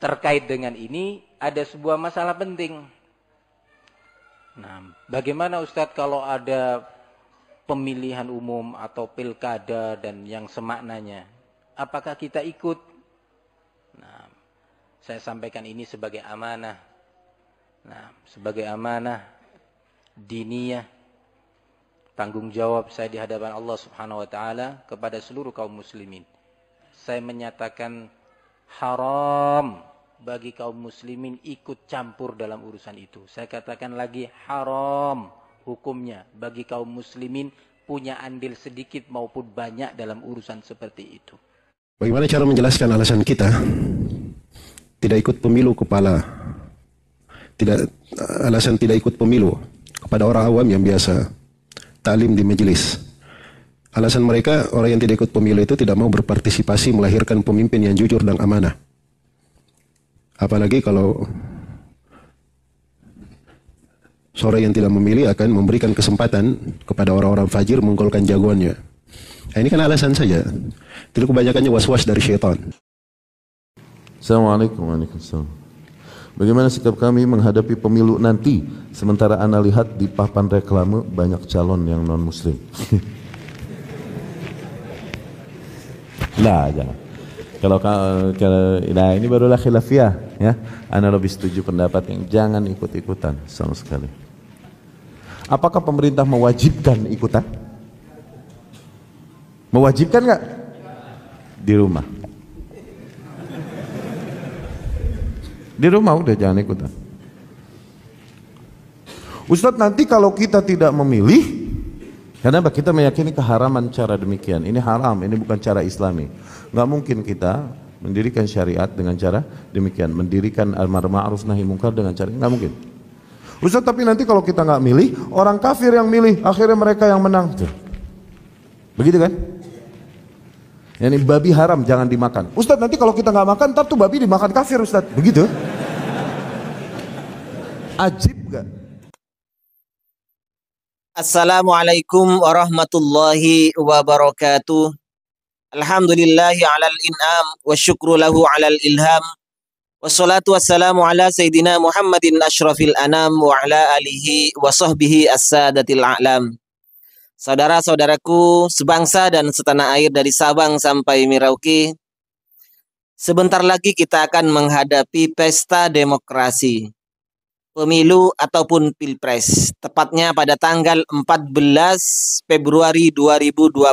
terkait dengan ini ada sebuah masalah penting. Nah, bagaimana Ustadz kalau ada pemilihan umum atau pilkada dan yang semaknanya? Apakah kita ikut? Nah, saya sampaikan ini sebagai amanah. Nah, sebagai amanah diniyah, tanggung jawab saya di hadapan Allah Subhanahu wa taala kepada seluruh kaum muslimin. Saya menyatakan haram bagi kaum muslimin ikut campur dalam urusan itu. Saya katakan lagi haram hukumnya bagi kaum muslimin punya andil sedikit maupun banyak dalam urusan seperti itu. Bagaimana cara menjelaskan alasan kita tidak ikut pemilu alasan tidak ikut pemilu kepada orang awam yang biasa taklim di majelis. Alasan mereka, orang yang tidak ikut pemilu itu tidak mau berpartisipasi melahirkan pemimpin yang jujur dan amanah. Apalagi kalau seorang yang tidak memilih akan memberikan kesempatan kepada orang-orang fajir menggolkan jagoannya. Nah, ini kan alasan saja. Itu kebanyakannya was-was dari syaitan. Assalamualaikum warahmatullahi wabarakatuh. Bagaimana sikap kami menghadapi pemilu nanti, sementara Anda lihat di papan reklame banyak calon yang non-muslim? Lah, jangan. Kalau nah ini barulah khilafiyah, ya. Anda lebih setuju pendapat yang jangan ikut-ikutan sama sekali. Apakah pemerintah mewajibkan ikutan? Mewajibkan nggak? Di rumah. Di rumah udah jangan ikutan. Ustadz, nanti kalau kita tidak memilih, karena kita meyakini keharaman cara demikian. Ini haram, ini bukan cara islami. Nggak mungkin kita mendirikan syariat dengan cara demikian. Mendirikan amar ma'ruf nahi munkar dengan cara, nggak mungkin. Ustadz, tapi nanti kalau kita nggak milih, orang kafir yang milih, akhirnya mereka yang menang. Begitu kan? Ini babi haram jangan dimakan. Ustadz, nanti kalau kita nggak makan, ntar tuh babi dimakan kafir, Ustadz. Begitu? Ajib gak? Assalamualaikum warahmatullahi wabarakatuh. Alhamdulillahi alal in'am wa syukru lahu alal ilham. Wassalatu wassalamu ala sayyidina Muhammadin ashrafil anam wa ala alihi wa sahbihi as-sadatil a'lam. Saudara-saudaraku sebangsa dan setanah air dari Sabang sampai Merauke, sebentar lagi kita akan menghadapi pesta demokrasi, pemilu ataupun pilpres, tepatnya pada tanggal 14 Februari 2024.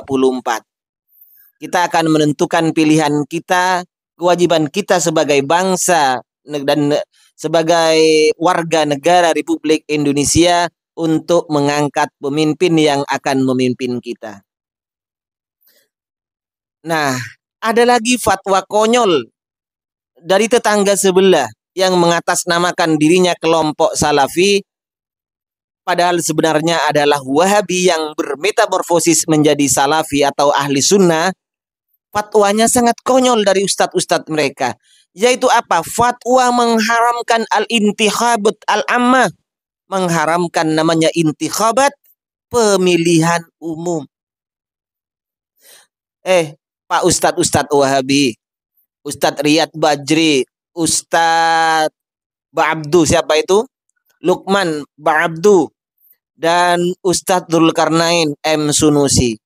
Kita akan menentukan pilihan kita, kewajiban kita sebagai bangsa dan sebagai warga negara Republik Indonesia untuk mengangkat pemimpin yang akan memimpin kita. Nah, ada lagi fatwa konyol dari tetangga sebelah yang mengatasnamakan dirinya kelompok Salafi, padahal sebenarnya adalah Wahabi yang bermetamorfosis menjadi Salafi atau Ahli Sunnah. Fatwanya sangat konyol dari ustadz-ustadz mereka, yaitu apa? Fatwa mengharamkan al-intikhabat al-ammah, mengharamkan namanya intikhabat, pemilihan umum. Pak Ustadz Wahabi, Ustadz Riyad Bajri, Ustadz Ba'abdu, siapa itu? Lukman Ba'abdu, dan Ustadz Dzulkarnain M. Sunusi.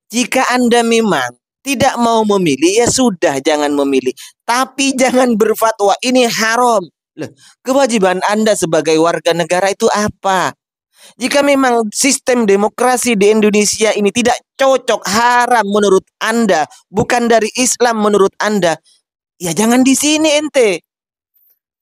Jika Anda memang tidak mau memilih, ya sudah jangan memilih. Tapi jangan berfatwa ini haram. Loh, kewajiban Anda sebagai warga negara itu apa? Jika memang sistem demokrasi di Indonesia ini tidak cocok, haram menurut Anda, bukan dari Islam menurut Anda, ya jangan di sini ente.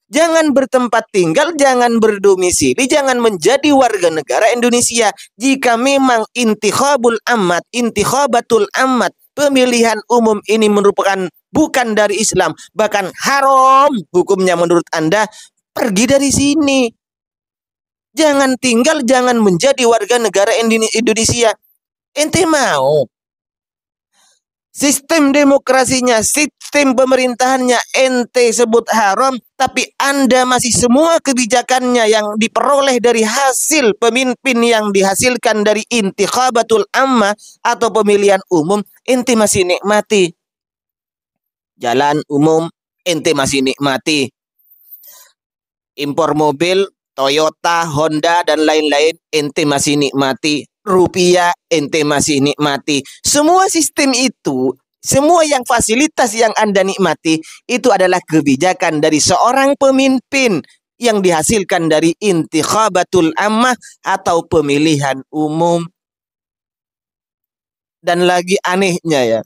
Jangan bertempat tinggal, jangan berdomisili, jangan menjadi warga negara Indonesia. Jika memang intikhabul ammat, intikhabatul ammat, pemilihan umum ini merupakan bukan dari Islam, bahkan haram hukumnya menurut Anda, pergi dari sini. Jangan tinggal, jangan menjadi warga negara Indonesia. Ente mau sistem demokrasinya, sistem pemerintahannya ente sebut haram, tapi Anda masih semua kebijakannya yang diperoleh dari hasil pemimpin yang dihasilkan dari intikhabatul ammah atau pemilihan umum, ente masih nikmati. Jalan umum, ente masih nikmati. Impor mobil, Toyota, Honda, dan lain-lain, ente masih nikmati. Rupiah, ente masih nikmati. Semua sistem itu, semua yang fasilitas yang Anda nikmati, itu adalah kebijakan dari seorang pemimpin yang dihasilkan dari intikhabatul ammah atau pemilihan umum. Dan lagi anehnya ya,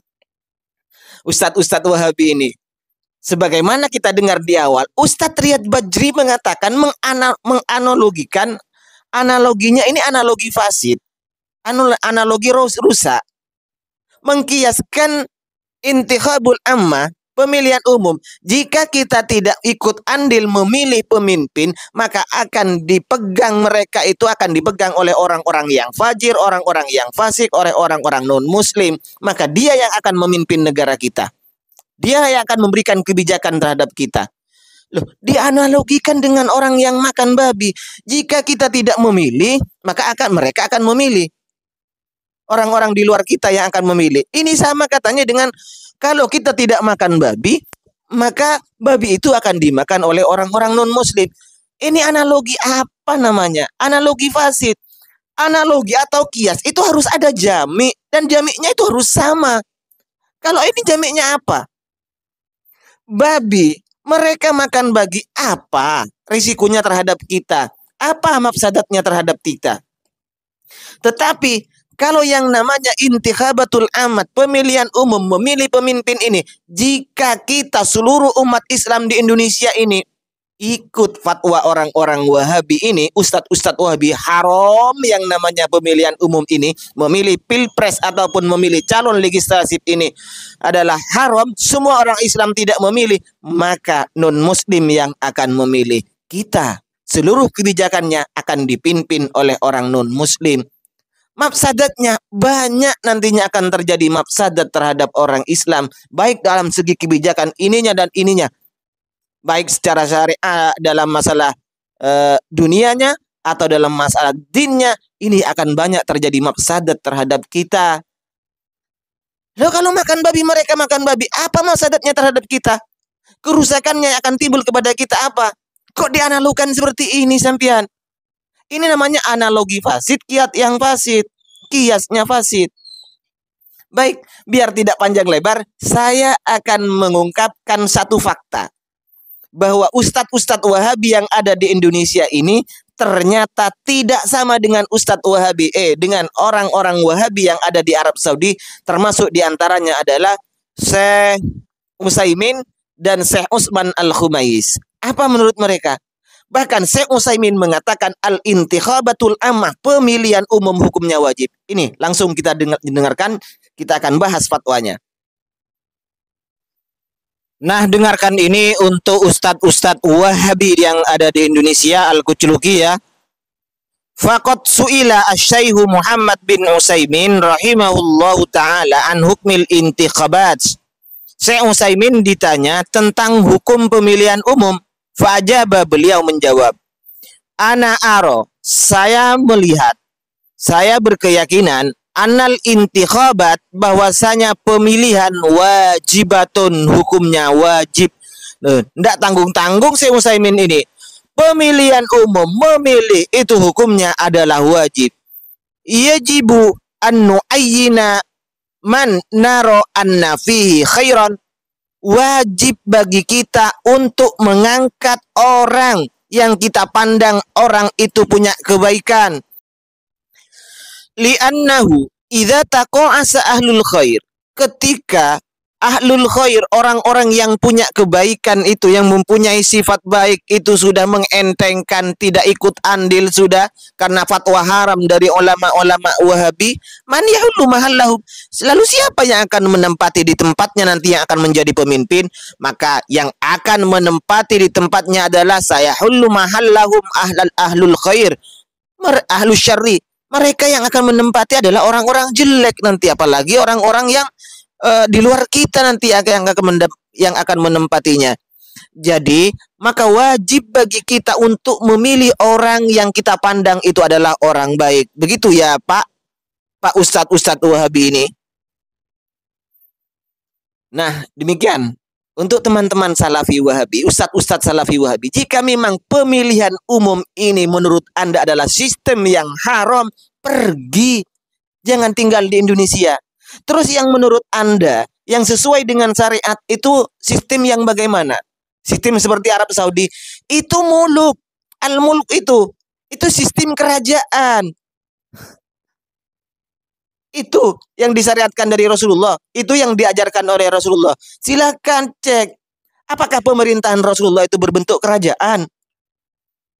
Ustadz-Ustadz Wahabi ini, sebagaimana kita dengar di awal, Ustadz Riyad Bajri mengatakan, menganalogikan, analoginya ini analogi fasid, analogi rusak, mengkiaskan intikhabul ammah, pemilihan umum. Jika kita tidak ikut andil memilih pemimpin, maka akan dipegang, mereka itu akan dipegang oleh orang-orang yang fajir, orang-orang yang fasik, oleh orang-orang non-muslim. Maka dia yang akan memimpin negara kita. Dia yang akan memberikan kebijakan terhadap kita. Loh, dianalogikan dengan orang yang makan babi. Jika kita tidak memilih, maka mereka akan memilih. Orang-orang di luar kita yang akan memilih. Ini sama katanya dengan kalau kita tidak makan babi, maka babi itu akan dimakan oleh orang-orang non-muslim. Ini analogi apa namanya? Analogi fasid. Analogi atau kias itu harus ada jami, dan jaminya itu harus sama. Kalau ini jaminya apa? Babi, mereka makan bagi apa risikonya terhadap kita? Apa mafsadatnya terhadap kita? Tetapi kalau yang namanya intikhabatul amat, pemilihan umum, memilih pemimpin ini, jika kita seluruh umat Islam di Indonesia ini ikut fatwa orang-orang Wahabi ini, Ustadz-Ustadz Wahabi, haram yang namanya pemilihan umum ini, memilih pilpres ataupun memilih calon legislatif ini adalah haram, semua orang Islam tidak memilih, maka non-muslim yang akan memilih kita. Seluruh kebijakannya akan dipimpin oleh orang non-muslim. Mafsadatnya banyak, nantinya akan terjadi mafsadat terhadap orang Islam, baik dalam segi kebijakan ininya dan ininya, baik secara syariah dalam masalah dunianya atau dalam masalah dinnya. Ini akan banyak terjadi mafsadat terhadap kita. Loh, kalau makan babi, mereka makan babi, apa mafsadatnya terhadap kita? Kerusakannya akan timbul kepada kita apa? Kok dianalogikan seperti ini sampian? Ini namanya analogi fasid, kiat yang fasid, kiasnya fasid. Baik, biar tidak panjang lebar, saya akan mengungkapkan satu fakta, bahwa Ustadz-Ustadz Wahabi yang ada di Indonesia ini ternyata tidak sama dengan Ustadz Wahabi, dengan orang-orang Wahabi yang ada di Arab Saudi, termasuk diantaranya adalah Syekh Utsaimin dan Syekh Utsman Al-Khumais. Apa menurut mereka? Bahkan Syekh Utsaimin mengatakan al-intikhabatul ammah, pemilihan umum hukumnya wajib. Ini langsung kita dengarkan, kita akan bahas fatwanya. Nah, dengarkan ini untuk Ustadz-Ustadz Wahabi yang ada di Indonesia, Al-Kucluki ya. Faqad su'ila asy-Syaikh Muhammad bin Utsaimin rahimahullahu ta'ala an hukmil intikhabat. Syekh Utsaimin ditanya tentang hukum pemilihan umum. Fa'ajaba, beliau menjawab, ana aro, saya melihat, saya berkeyakinan, anal intikhabat, bahwasanya pemilihan wajibatun, hukumnya wajib. Ndak tanggung-tanggung Syekh Utsaimin ini. Pemilihan umum, memilih itu hukumnya adalah wajib. Yajibu an nu'ayyina man naro anna fihi khairan. Wajib bagi kita untuk mengangkat orang yang kita pandang orang itu punya kebaikan. Li'annahu idza taqa'asa ahlul khair, ketika ahlul khair, orang-orang yang punya kebaikan itu, yang mempunyai sifat baik itu sudah mengentengkan, tidak ikut andil sudah karena fatwa haram dari ulama-ulama Wahabi, man yahullu mahallahu, lalu siapa yang akan menempati di tempatnya nanti yang akan menjadi pemimpin? Maka yang akan menempati di tempatnya adalah sayahullu mahallahum ahlul khair, ahlul syarri. Mereka yang akan menempati adalah orang-orang jelek nanti, apalagi orang-orang yang di luar kita nanti yang akan menempatinya. Jadi maka wajib bagi kita untuk memilih orang yang kita pandang itu adalah orang baik. Begitu ya Pak Ustadz Wahabi ini. Nah, demikian untuk teman-teman Salafi Wahabi, ustadz-ustadz Salafi Wahabi, jika memang pemilihan umum ini menurut Anda adalah sistem yang haram, pergi. Jangan tinggal di Indonesia. Terus yang menurut Anda, yang sesuai dengan syariat itu sistem yang bagaimana? Sistem seperti Arab Saudi, itu muluk. Al-muluk itu sistem kerajaan. Itu yang disyariatkan dari Rasulullah, itu yang diajarkan oleh Rasulullah. Silakan cek, apakah pemerintahan Rasulullah itu berbentuk kerajaan?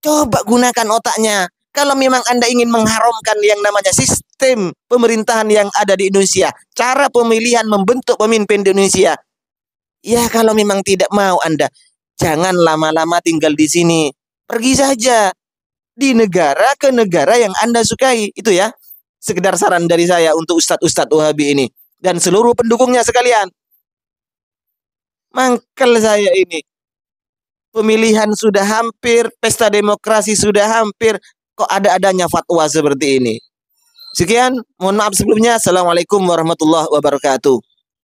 Coba gunakan otaknya. Kalau memang Anda ingin mengharamkan yang namanya sistem pemerintahan yang ada di Indonesia, cara pemilihan membentuk pemimpin di Indonesia, ya kalau memang tidak mau Anda, jangan lama-lama tinggal di sini. Pergi saja di negara ke negara yang Anda sukai. Itu ya, sekedar saran dari saya untuk ustadz-ustadz Wahabi ini dan seluruh pendukungnya sekalian. Mangkel saya ini. Pemilihan sudah hampir, pesta demokrasi sudah hampir, kok ada-adanya fatwa seperti ini. Sekian, mohon maaf sebelumnya. Assalamualaikum warahmatullahi wabarakatuh.